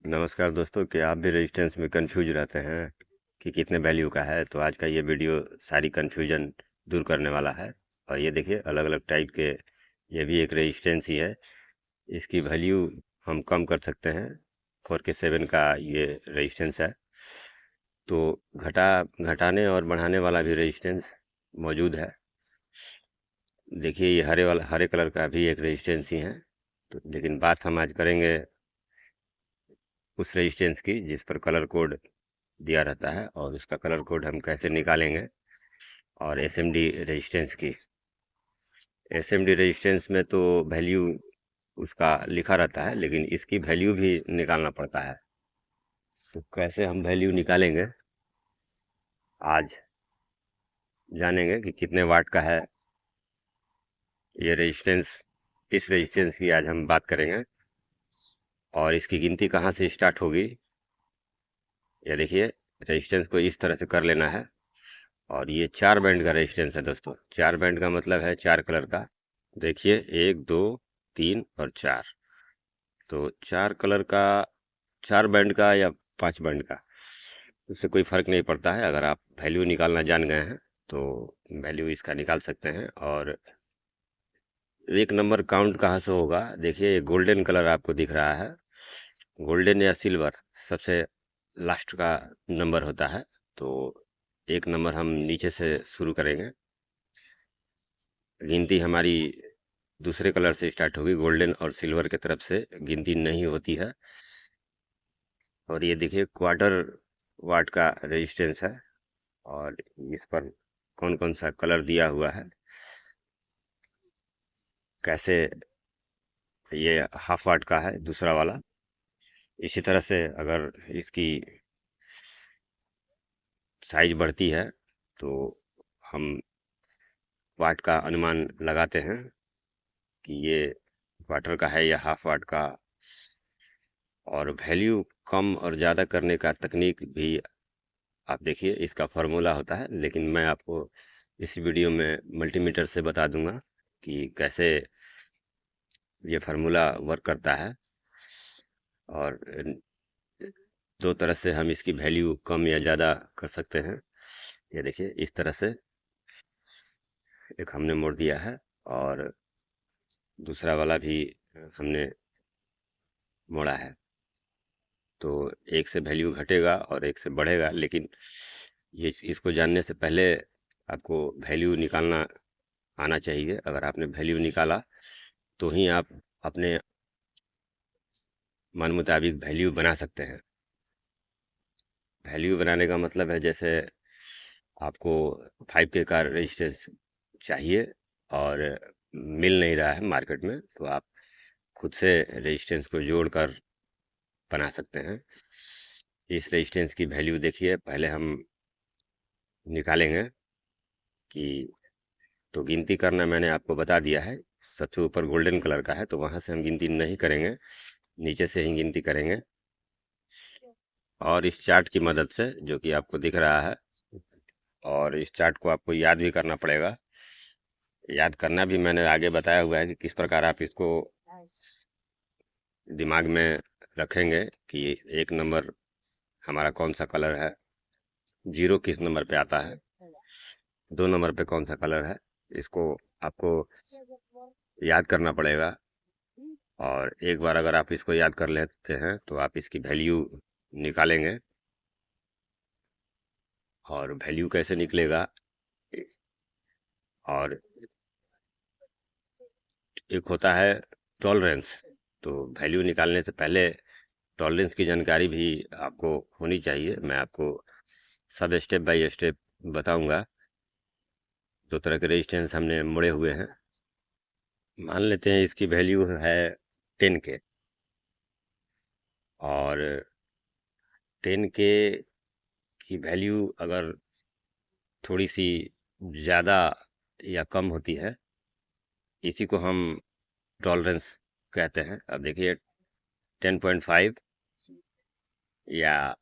नमस्कार दोस्तों, क्या आप भी रेजिस्टेंस में कंफ्यूज रहते हैं कि कितने वैल्यू का है? तो आज का ये वीडियो सारी कंफ्यूजन दूर करने वाला है। और ये देखिए, अलग अलग टाइप के ये भी एक रेजिस्टेंस ही है। इसकी वैल्यू हम कम कर सकते हैं। 4K7 का ये रेजिस्टेंस है। तो घटाने और बढ़ाने वाला भी रेजिस्टेंस मौजूद है। देखिए, ये हरे कलर का भी एक रेजिस्टेंस ही है। तो लेकिन बात हम आज करेंगे उस रेजिस्टेंस की जिस पर कलर कोड दिया रहता है, और उसका कलर कोड हम कैसे निकालेंगे। और एसएमडी रेजिस्टेंस की, एसएमडी रेजिस्टेंस में तो वैल्यू उसका लिखा रहता है, लेकिन इसकी वैल्यू भी निकालना पड़ता है। तो कैसे हम वैल्यू निकालेंगे, आज जानेंगे कि कितने वाट का है ये रेजिस्टेंस। इस रेजिस्टेंस की आज हम बात करेंगे, और इसकी गिनती कहाँ से स्टार्ट होगी। ये देखिए, रेजिस्टेंस को इस तरह से कर लेना है। और ये 4 बैंड का रेजिस्टेंस है दोस्तों। 4 बैंड का मतलब है 4 कलर का। देखिए, 1, 2, 3 और 4। तो 4 कलर का, 4 बैंड का या 5 बैंड का, उससे कोई फ़र्क नहीं पड़ता है। अगर आप वैल्यू निकालना जान गए हैं तो वैल्यू इसका निकाल सकते हैं। और एक नंबर काउंट कहाँ से होगा, देखिए ये गोल्डन कलर आपको दिख रहा है। गोल्डन या सिल्वर सबसे लास्ट का नंबर होता है। तो एक नंबर हम नीचे से शुरू करेंगे। गिनती हमारी दूसरे कलर से स्टार्ट होगी। गोल्डन और सिल्वर की तरफ से गिनती नहीं होती है। और ये देखिए, क्वार्टर वाट का रेजिस्टेंस है। और इस पर कौन कौन सा कलर दिया हुआ है, कैसे। ये हाफ वाट का है दूसरा वाला। इसी तरह से अगर इसकी साइज बढ़ती है तो हम वाट का अनुमान लगाते हैं कि ये क्वार्टर का है या हाफ वाट का। और वैल्यू कम और ज़्यादा करने का तकनीक भी आप देखिए, इसका फार्मूला होता है। लेकिन मैं आपको इस वीडियो में मल्टीमीटर से बता दूंगा कि कैसे ये फार्मूला वर्क करता है। और दो तरह से हम इसकी वैल्यू कम या ज़्यादा कर सकते हैं। ये देखिए, इस तरह से एक हमने मोड़ दिया है, और दूसरा वाला भी हमने मोड़ा है। तो एक से वैल्यू घटेगा और एक से बढ़ेगा। लेकिन ये इसको जानने से पहले आपको वैल्यू निकालना आना चाहिए। अगर आपने वैल्यू निकाला तो ही आप अपने मन मुताबिक वैल्यू बना सकते हैं। वैल्यू बनाने का मतलब है, जैसे आपको 5K का रजिस्टेंस चाहिए और मिल नहीं रहा है मार्केट में, तो आप खुद से रेजिस्टेंस को जोड़कर बना सकते हैं। इस रेजिस्टेंस की वैल्यू देखिए, पहले हम निकालेंगे कि, तो गिनती करना मैंने आपको बता दिया है। सबसे ऊपर गोल्डन कलर का है, तो वहाँ से हम गिनती नहीं करेंगे, नीचे से ही गिनती करेंगे। और इस चार्ट की मदद से, जो कि आपको दिख रहा है, और इस चार्ट को आपको याद भी करना पड़ेगा। याद करना भी मैंने आगे बताया हुआ है कि किस प्रकार आप इसको दिमाग में रखेंगे कि एक नंबर हमारा कौन सा कलर है, जीरो किस नंबर पे आता है, 2 नंबर पे कौन सा कलर है। इसको आपको याद करना पड़ेगा। और एक बार अगर आप इसको याद कर लेते हैं तो आप इसकी वैल्यू निकालेंगे। और वैल्यू कैसे निकलेगा, और एक होता है टॉलरेंस। तो वैल्यू निकालने से पहले टॉलरेंस की जानकारी भी आपको होनी चाहिए। मैं आपको सब स्टेप बाय स्टेप बताऊंगा। दो तरह के रेजिस्टेंस हमने मुड़े हुए हैं। मान लेते हैं इसकी वैल्यू है 10K। और 10K की वैल्यू अगर थोड़ी सी ज़्यादा या कम होती है, इसी को हम टॉलरेंस कहते हैं। अब देखिए, 10.5 या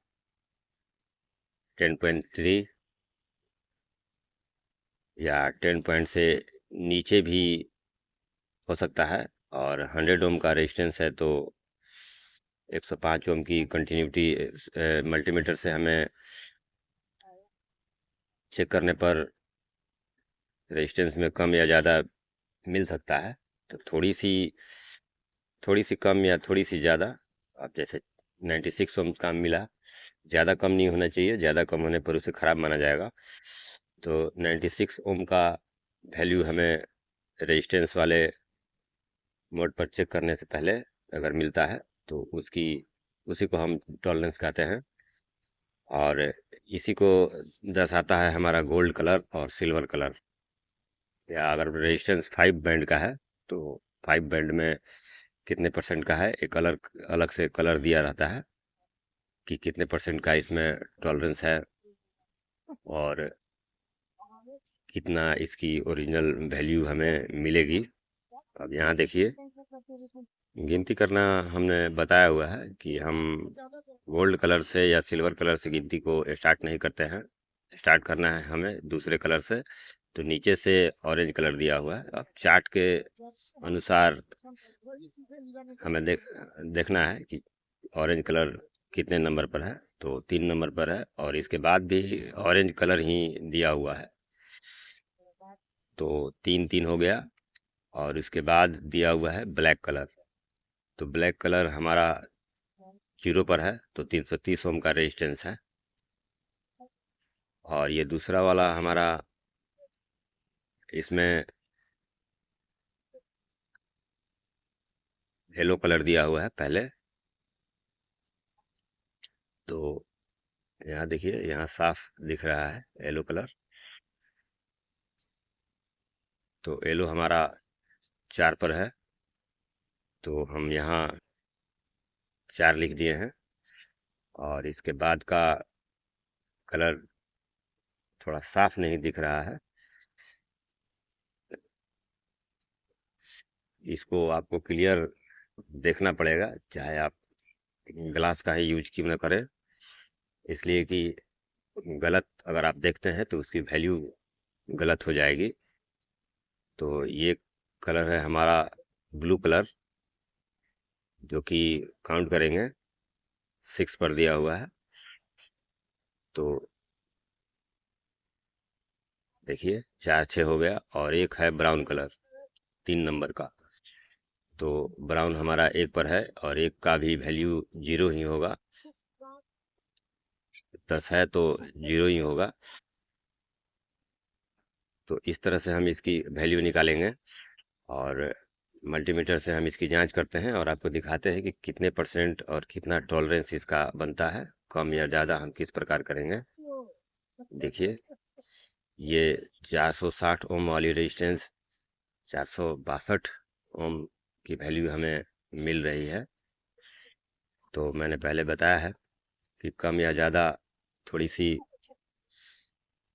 10.3 या 10 पॉइंट से नीचे भी हो सकता है। और 100 ओम का रेजिस्टेंस है, तो 105 ओम की कंटिन्यूटी मल्टीमीटर से हमें चेक करने पर रेजिस्टेंस में कम या ज़्यादा मिल सकता है। तो थोड़ी सी कम या थोड़ी सी ज़्यादा, अब जैसे 96 ओम का मिला, ज़्यादा कम नहीं होना चाहिए, ज़्यादा कम होने पर उसे ख़राब माना जाएगा। तो 96 ओम का वैल्यू हमें रेजिस्टेंस वाले मोड पर चेक करने से पहले अगर मिलता है तो उसी को हम टॉलरेंस कहते हैं। और इसी को दर्शाता है हमारा गोल्ड कलर और सिल्वर कलर। या अगर रेजिस्टेंस 5 बैंड का है तो 5 बैंड में कितने परसेंट का है, एक अलग अलग से कलर दिया रहता है कि कितने परसेंट का इसमें टॉलरेंस है और कितना इसकी ओरिजिनल वैल्यू हमें मिलेगी। अब यहाँ देखिए, गिनती करना हमने बताया हुआ है कि हम गोल्ड कलर से या सिल्वर कलर से गिनती को स्टार्ट नहीं करते हैं। स्टार्ट करना है हमें दूसरे कलर से। तो नीचे से ऑरेंज कलर दिया हुआ है। अब चार्ट के अनुसार हमें देखना है कि ऑरेंज कलर कितने नंबर पर है। तो 3 नंबर पर है और इसके बाद भी ऑरेंज कलर ही दिया हुआ है। तो 3 हो गया। और इसके बाद दिया हुआ है ब्लैक कलर। तो ब्लैक कलर हमारा 0 पर है, तो 330 ओम का रेजिस्टेंस है। और ये दूसरा वाला हमारा, इसमें येलो कलर दिया हुआ है पहले। तो यहाँ देखिए, यहाँ साफ दिख रहा है येलो कलर। तो येलो हमारा 4 पर है, तो हम यहाँ 4 लिख दिए हैं। और इसके बाद का कलर थोड़ा साफ नहीं दिख रहा है, इसको आपको क्लियर देखना पड़ेगा, चाहे आप ग्लास का ही यूज क्यों ना करें। इसलिए कि गलत अगर आप देखते हैं तो उसकी वैल्यू गलत हो जाएगी। तो ये कलर है हमारा ब्लू कलर, जो कि काउंट करेंगे 6 पर दिया हुआ है। तो देखिए 4 6 हो गया। और एक है ब्राउन कलर 3 नंबर का। तो ब्राउन हमारा 1 पर है और एक का भी वैल्यू 0 ही होगा। 10 है तो 0 ही होगा। तो इस तरह से हम इसकी वैल्यू निकालेंगे और मल्टीमीटर से हम इसकी जांच करते हैं और आपको दिखाते हैं कि कितने परसेंट और कितना टॉलरेंस इसका बनता है, कम या ज़्यादा हम किस प्रकार करेंगे। देखिए, ये 460 ओम वाली रेजिस्टेंस 462 ओम की वैल्यू हमें मिल रही है। तो मैंने पहले बताया है कि कम या ज़्यादा थोड़ी सी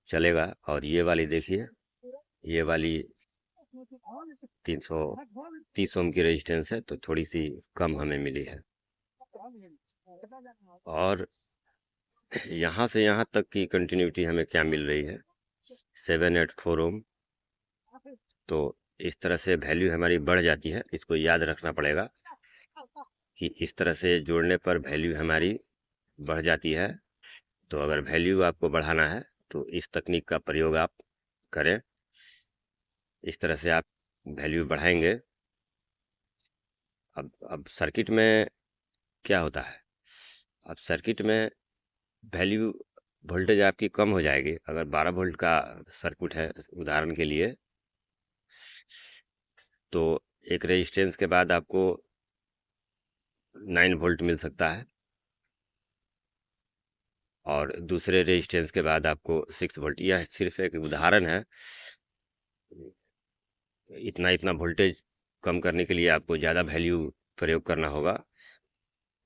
चलेगा। और ये वाली देखिए, ये वाली 330 ओम की रेजिस्टेंस है, तो थोड़ी सी कम हमें मिली है। और यहाँ से यहाँ तक की कंटिन्यूटी हमें क्या मिल रही है, 784 ओम। तो इस तरह से वैल्यू हमारी बढ़ जाती है, इसको याद रखना पड़ेगा कि इस तरह से जोड़ने पर वैल्यू हमारी बढ़ जाती है। तो अगर वैल्यू आपको बढ़ाना है तो इस तकनीक का प्रयोग आप करें। इस तरह से आप वैल्यू बढ़ाएंगे। अब सर्किट में क्या होता है, अब सर्किट में वैल्यू वोल्टेज आपकी कम हो जाएगी। अगर 12 वोल्ट का सर्किट है उदाहरण के लिए, तो एक रेजिस्टेंस के बाद आपको 9 वोल्ट मिल सकता है और दूसरे रेजिस्टेंस के बाद आपको 6 वोल्ट। यह सिर्फ एक उदाहरण है। इतना इतना वोल्टेज कम करने के लिए आपको ज़्यादा वैल्यू प्रयोग करना होगा।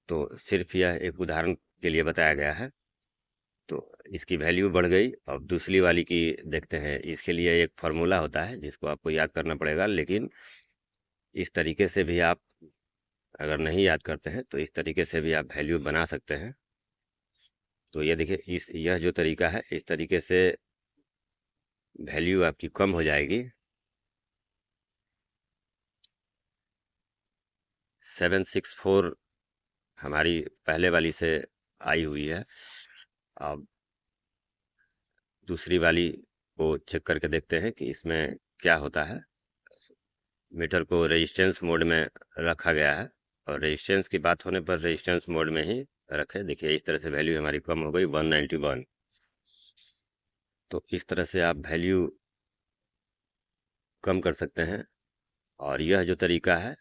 तो सिर्फ यह एक उदाहरण के लिए बताया गया है। तो इसकी वैल्यू बढ़ गई। अब दूसरी वाली की देखते हैं। इसके लिए एक फार्मूला होता है जिसको आपको याद करना पड़ेगा, लेकिन इस तरीके से भी आप अगर नहीं याद करते हैं तो इस तरीके से भी आप वैल्यू बना सकते हैं। तो ये देखिए, यह जो तरीका है, इस तरीके से वैल्यू आपकी कम हो जाएगी। 764 हमारी पहले वाली से आई हुई है। अब दूसरी वाली को चेक करके देखते हैं कि इसमें क्या होता है। मीटर को रेजिस्टेंस मोड में रखा गया है और रेजिस्टेंस की बात होने पर रेजिस्टेंस मोड में ही रखें। देखिए इस तरह से वैल्यू हमारी कम हो गई 191। तो इस तरह से आप वैल्यू कम कर सकते हैं। और यह जो तरीका है,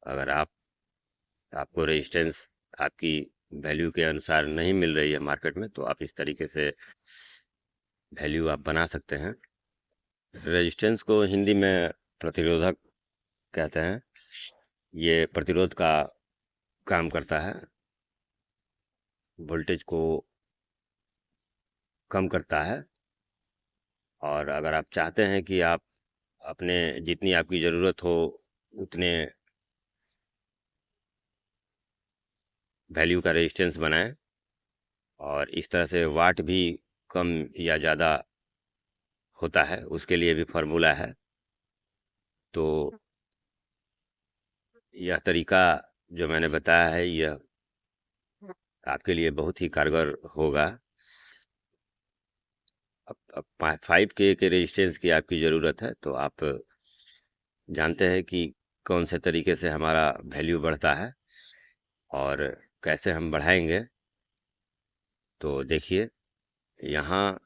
अगर आपको रेजिस्टेंस आपकी वैल्यू के अनुसार नहीं मिल रही है मार्केट में, तो आप इस तरीके से वैल्यू आप बना सकते हैं। रेजिस्टेंस को हिंदी में प्रतिरोधक कहते हैं। ये प्रतिरोध का काम करता है, वोल्टेज को कम करता है। और अगर आप चाहते हैं कि आप अपने जितनी आपकी ज़रूरत हो उतने वैल्यू का रेजिस्टेंस बनाएं, और इस तरह से वाट भी कम या ज़्यादा होता है, उसके लिए भी फार्मूला है। तो यह तरीका जो मैंने बताया है, यह आपके लिए बहुत ही कारगर होगा। अब 5K के रेजिस्टेंस की आपकी ज़रूरत है, तो आप जानते हैं कि कौन से तरीके से हमारा वैल्यू बढ़ता है और कैसे हम बढ़ाएंगे। तो देखिए यहाँ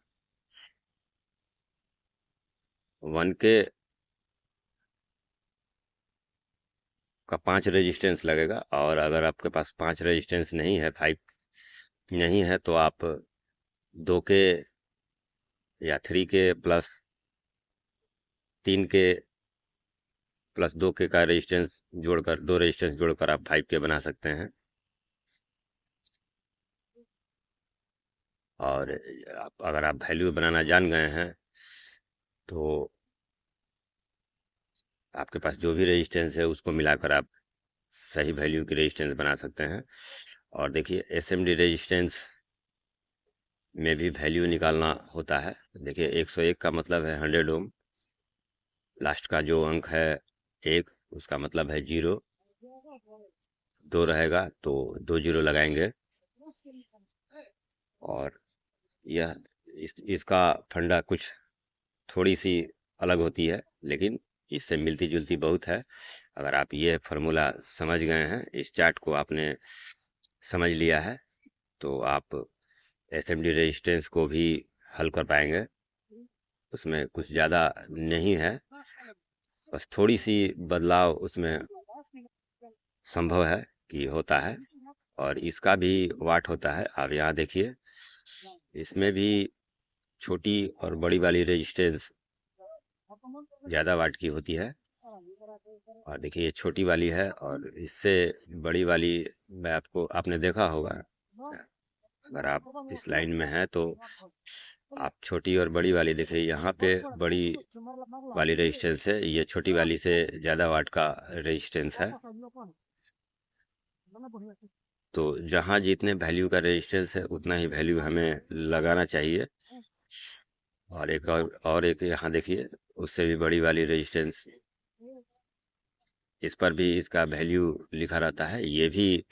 1K का 5 रेजिस्टेंस लगेगा, और अगर आपके पास 5 रेजिस्टेंस नहीं है, 5 नहीं है, तो आप 2K या 3K plus 3K plus 2K का रेजिस्टेंस जोड़कर, 2 रेजिस्टेंस जोड़कर आप 5K बना सकते हैं। और अगर आप वैल्यू बनाना जान गए हैं, तो आपके पास जो भी रेजिस्टेंस है उसको मिलाकर आप सही वैल्यू की रेजिस्टेंस बना सकते हैं। और देखिए एसएमडी रेजिस्टेंस में भी वैल्यू निकालना होता है। देखिए 101 का मतलब है 100 ओम, लास्ट का जो अंक है 1, उसका मतलब है 0, 2 रहेगा तो 2 जीरो लगाएंगे। और यह इसका फंडा कुछ थोड़ी सी अलग होती है, लेकिन इससे मिलती जुलती बहुत है। अगर आप ये फार्मूला समझ गए हैं, इस चार्ट को आपने समझ लिया है, तो आप एसएमडी रेजिस्टेंस को भी हल कर पाएंगे। उसमें कुछ ज़्यादा नहीं है, बस थोड़ी सी बदलाव उसमें संभव है कि होता है। और इसका भी वाट होता है। आप यहाँ देखिए, इसमें भी छोटी और बड़ी वाली रेजिस्टेंस ज़्यादा वाट की होती है। और देखिए ये छोटी वाली है, और इससे बड़ी वाली मैं आपने देखा होगा। अगर आप इस लाइन में हैं तो आप छोटी और बड़ी वाली देखिए, यहाँ पे बड़ी वाली रेजिस्टेंस है, ये छोटी वाली से ज़्यादा वाट का रेजिस्टेंस है। तो जहाँ जितने वैल्यू का रेजिस्टेंस है उतना ही वैल्यू हमें लगाना चाहिए। और एक यहाँ देखिए, उससे भी बड़ी वाली रेजिस्टेंस, इस पर भी इसका वैल्यू लिखा रहता है। ये भी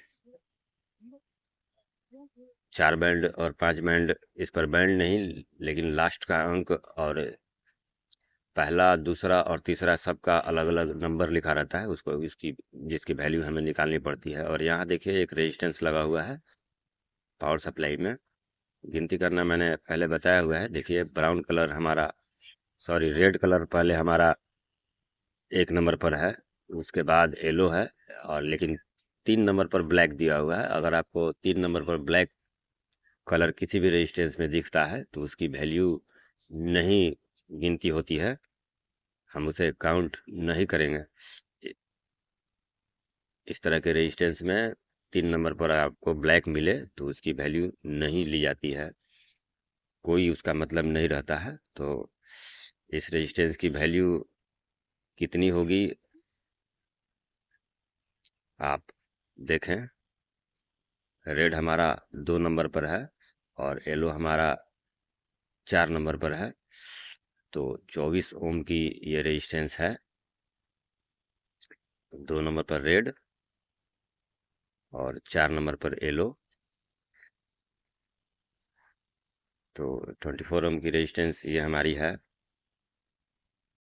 4 बैंड और 5 बैंड, इस पर बैंड नहीं, लेकिन लास्ट का अंक और पहला, दूसरा और तीसरा सबका अलग अलग नंबर लिखा रहता है, उसको इसकी जिसकी वैल्यू हमें निकालनी पड़ती है। और यहाँ देखिए एक रेजिस्टेंस लगा हुआ है पावर सप्लाई में। गिनती करना मैंने पहले बताया हुआ है। देखिए ब्राउन कलर हमारा, सॉरी रेड कलर पहले हमारा 1 नंबर पर है, उसके बाद येलो है, और लेकिन 3 नंबर पर ब्लैक दिया हुआ है। अगर आपको 3 नंबर पर ब्लैक कलर किसी भी रेजिस्टेंस में दिखता है तो उसकी वैल्यू नहीं गिनती होती है, हम उसे काउंट नहीं करेंगे। इ- इस तरह के रेजिस्टेंस में 3 नंबर पर आपको ब्लैक मिले तो उसकी वैल्यू नहीं ली जाती है, कोई उसका मतलब नहीं रहता है। तो इस रेजिस्टेंस की वैल्यू कितनी होगी आप देखें। रेड हमारा 2 नंबर पर है और येलो हमारा 4 नंबर पर है। तो 24 ओम की ये रेजिस्टेंस है, 2 नंबर पर रेड और 4 नंबर पर एलो। तो 24 ओम की रेजिस्टेंस ये हमारी है।